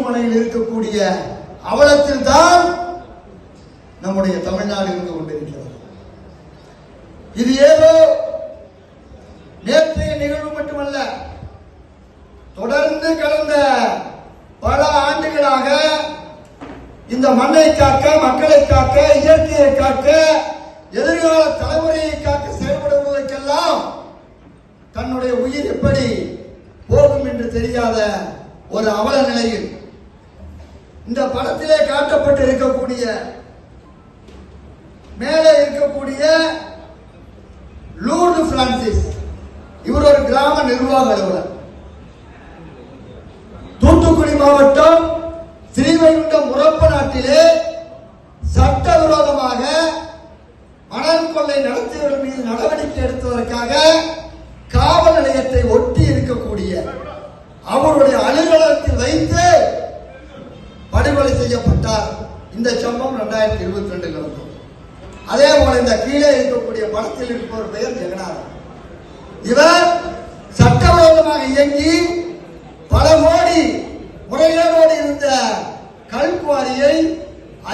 மருத்துவமனையில் இருக்கக்கூடிய அவலத்தில் தான் நம்முடைய தமிழ்நாடு இருந்து கொண்டிருக்கிறது. இது ஏதோ நேற்றைய நிகழ்வு மட்டுமல்ல, தொடர்ந்து கடந்த பல ஆண்டுகளாக இந்த மண்ணை காக்க, மக்களை காக்க, இயற்கையை காக்க, எதிர்கால தலைமுறையை காக்க செயல்படுவதற்கெல்லாம் தன்னுடைய உயிர் எப்படி போகும் என்று தெரியாத ஒரு அவல நிலையில் இந்த படத்திலே காட்டப்பட்டு இருக்கக்கூடிய மேலே இருக்கக்கூடிய லூர்து பிரான்சிஸ், இவர் ஒரு கிராம நிர்வாக அலுவலர். தூத்துக்குடி மாவட்டம் ஸ்ரீவைகுண்டம் முரப்ப நாட்டிலே சட்டவிரோதமாக மணல் கொள்ளை நடத்தியவர்கள் மீது நடவடிக்கை எடுத்ததற்காக காவல் நிலையத்தை ஒட்டி இருக்கக்கூடிய அவருடைய அலுவலகத்தில் வைத்து படுகொலை செய்யப்பட்டார். இந்த சம்பவம் 2022 நடந்தது. அதே போல இந்த கீழே இருக்கக்கூடிய படத்தில் இருப்பவர் பெயர் ஜெகநாதன். இவர் சட்டவிரோதமாக இயங்கி பல கோடி முறைகேடோடு இருந்த கல்குவாரியை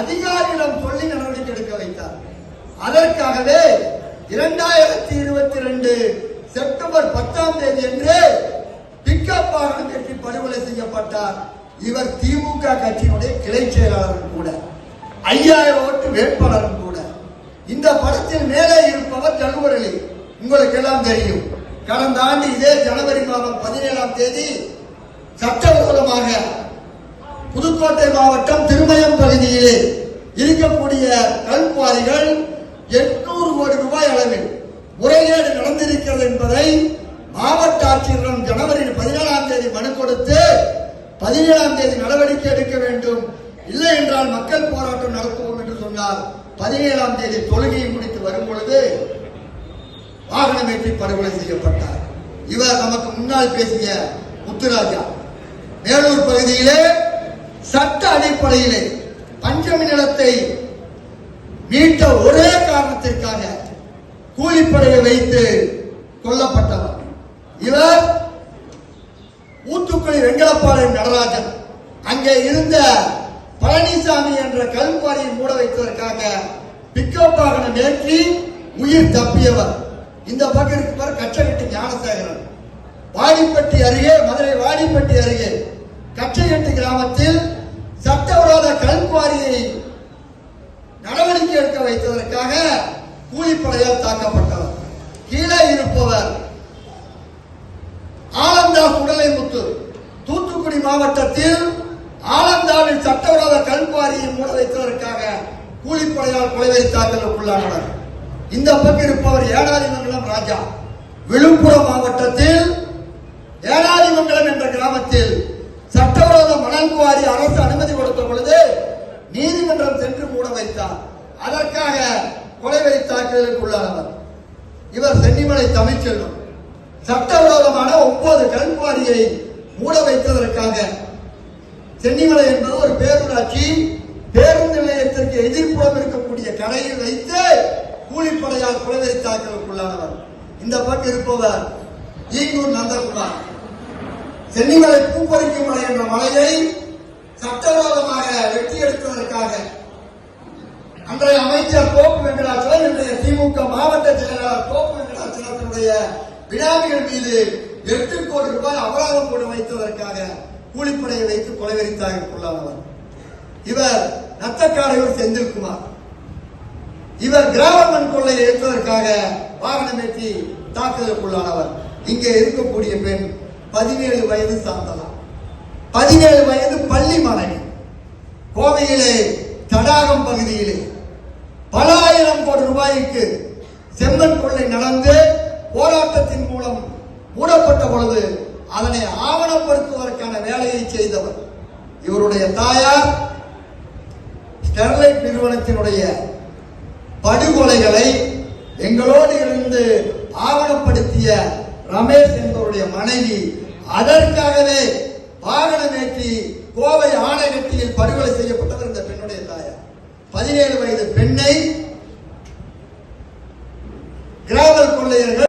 அதிகாரியிடம் சொல்லி நடவடிக்கை எடுக்க வைத்தார். அதற்காகவே 2022 செப்டம்பர் 10ஆம் தேதி அன்று பிக்கப் வாகனம் ஏற்றி படுகொலை செய்யப்பட்டார். இவர் திமுக கட்சியினுடைய கிளை செயலாளரும் கூட, 5000 ஓட்டு வேட்பாளரும் கூட. இந்த படத்தில் மேலே இருப்பவர் ஜல்வரலி, உங்களுக்கு எல்லாம் தெரியும். கடந்த ஆண்டு இதே ஜனவரி மாதம் 17ஆம் தேதி சட்டவிரோதமாக புதுக்கோட்டை மாவட்டம் திருமயம் பகுதியிலே இருக்கக்கூடிய கல்குவாரிகள் 800 கோடி ரூபாய் அளவில் முறைகேடு நடந்திருக்கிறது என்பதை மாவட்ட ஆட்சியரிடம் ஜனவரி 17ஆம் தேதி மனு கொடுத்து 17ஆம் தேதி நடவடிக்கை எடுக்க வேண்டும், இல்லை என்றால் மக்கள் போராட்டம் நடத்துவோம் என்று சொன்னார். 17ஆம் தேதி தொழுகையை முடித்து வரும் பொழுது வாகனம் ஏற்றி படுகொலை செய்யப்பட்டார். இவர் நமக்கு முன்னால் பேசிய முத்துராஜா மேலூர் பகுதியிலே சட்ட அடிப்படையிலே பஞ்சமி நிலத்தை மீட்ட ஒரே காரணத்திற்காக கூலிப்படையை வைத்து கொல்லப்பட்டவர். இவர் ஊத்துக்குளி வெங்கலப்பாளையம் நடராஜன், அங்கே இருந்த பழனிசாமி என்ற கல்குவாரியை மூட வைத்ததற்காக பிக்கப் வாகனம் ஏற்றி உயிர் தப்பியவர். இந்த பக்கம் இருப்பவர் கச்சகட்டி ஞானசேகரன். வாடிப்பட்டி அருகே, மதுரை வாடிப்பட்டி அருகே கச்சகட்டி கிராமத்தில் சட்டவிரோத கல்குவாரியை நடவடிக்கை எடுக்க வைத்ததற்காக கூலிப்படையால் தாக்கப்பட்டவர். கீழே இருப்பவர் ஆலந்தாஸ் உடலைமுத்து, தூத்துக்குடி மாவட்டத்தில் ஆலந்தாவில் சட்டவிரோத கல்குவாரியை மூட வைத்ததற்காக கூலிப்படையால் கொலை தாக்கலுக்கு உள்ளானவர். இந்த பக்கம் இருப்பவர் ஏடாதிமங்கலம் ராஜா, விழுப்புரம் மாவட்டத்தில் ஏடாதிமங்கலம் என்ற கிராமத்தில் சட்டவிரோத மணல் குவாரி அரசு அனுமதி கொடுத்த பொழுது நீதிமன்றம் சென்று மூட வைத்தார். அதற்காக கொலை தாக்குதலுக்கு உள்ளானவர். இவர் சென்னிமலை தமிழ்ச்செல்வம். சட்டவிரோதமான 9 கல்குவாரியை மூட வைத்ததற்காக, சென்னிமலை என்பது ஒரு பேரூராட்சி, பேருந்து நிலையத்திற்கு எதிர்ப்புறம் இருக்கக்கூடிய கடையில் வைத்து கூலிப்படையால் கொலை தாக்குதலுக்கு உள்ளானவர். இந்த பக்கம் இருப்பவர் ஈங்கூர் நந்தகுமார். சென்னிமலை பூப்பறிக்கும் மலை என்ற மலையை சட்டவிரோதமாக வெட்டி எடுத்ததற்காக அன்றைய அமைச்சர் தோப்பு வெங்கடாச்சலம், இன்றைய திமுக மாவட்ட செயலாளர் தோப்பு வெங்கடாச்சலத்தினுடைய பினாமிகள் மீது 8 கோடி ரூபாய் அபராதம் போட்டு வைத்ததற்காக கூலிப்படையை வைத்து கொலை தாக்குதலுக்குள்ளானவர். இவர் நத்தக்காரையூர் செந்தில்குமார். இவர் கிராமமன் கொள்ளையை எடுத்ததற்காக வாகனம் ஏற்றி தாக்குதலுக்குள்ளானவர். இங்கே இருக்கக்கூடிய பெண் 17 வயது சாந்தலா, 17 வயது பள்ளி மாணவி. கோவையிலே தடாகம் பகுதியிலே பல ஆயிரம் கோடி ரூபாய்க்கு செம்மண் கொள்ளை நடந்து போராட்டத்தின் மூலம் மூடப்பட்ட பொழுது அதனை ஆவணப்படுத்துவதற்கான வேலையை செய்தவர். இவருடைய தாயார் ஸ்டெர்லைட் நிறுவனத்தினுடைய படுகொலைகளை எங்களோடு இருந்து ஆவணப்படுத்திய ரமேஷ் என்பவருடைய மனைவி. அதற்காகவே வாகனம் ஏற்றி கோவை ஆணையகட்டியில் படுகொலை செய்யப்பட்டவர் இந்த பெண்ணுடைய தாயார். 17 வயது பெண்ணை கிராம கொள்ளையர்கள்